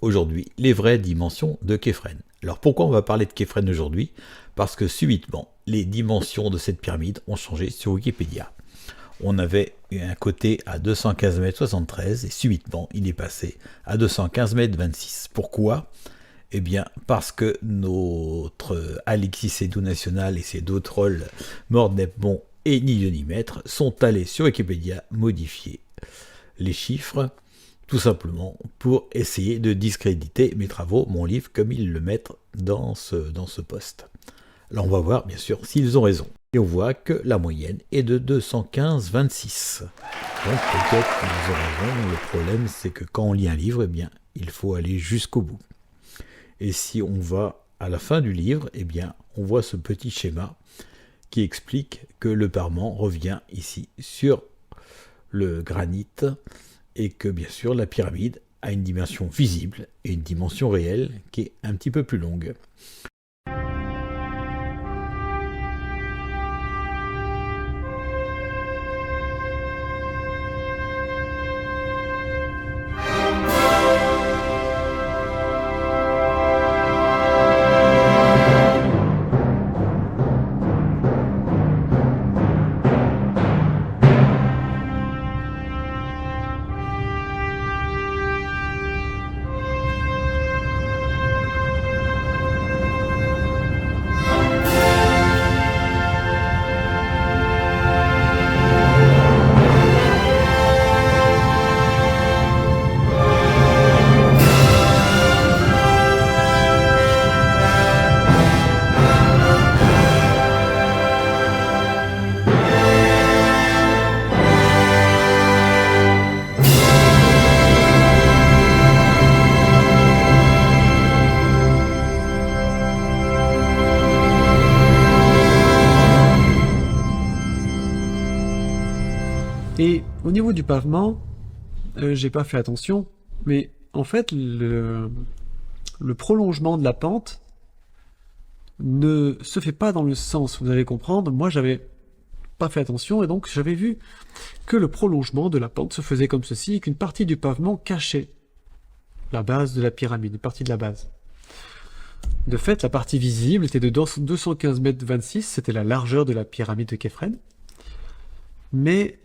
aujourd'hui les vraies dimensions de Képhren. Alors pourquoi on va parler de Képhren aujourd'hui? Parce que subitement, les dimensions de cette pyramide ont changé sur Wikipédia. On avait un côté à 215,73 m et subitement il est passé à 215,26 m. Pourquoi? Eh bien parce que notre Alexis Sédou National et ses deux trolls Mordnepmon et ni Dieu ni Maître sont allés sur Wikipédia modifier les chiffres, tout simplement pour essayer de discréditer mes travaux, mon livre, comme ils le mettent dans ce post. Alors on va voir bien sûr s'ils ont raison. Et on voit que la moyenne est de 215,26. Donc peut-être qu'ils ont raison, le problème c'est que quand on lit un livre, eh bien, il faut aller jusqu'au bout. Et si on va à la fin du livre, eh bien, on voit ce petit schéma qui explique que le parement revient ici sur le granit et que bien sûr la pyramide a une dimension visible et une dimension réelle qui est un petit peu plus longue. Et au niveau du pavement, j'ai pas fait attention, mais en fait, le prolongement de la pente ne se fait pas dans le sens, vous allez comprendre. Moi, j'avais pas fait attention, et donc j'avais vu que le prolongement de la pente se faisait comme ceci, et qu'une partie du pavement cachait la base de la pyramide, une partie de la base. De fait, la partie visible était de 215,26 m, c'était la largeur de la pyramide de Képhren. Mais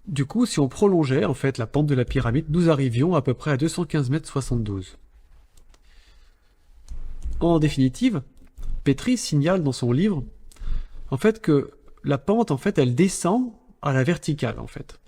du coup, si on prolongeait en fait la pente de la pyramide, nous arrivions à peu près à 215,72 m. En définitive, Petrie signale dans son livre en fait que la pente en fait elle descend à la verticale en fait.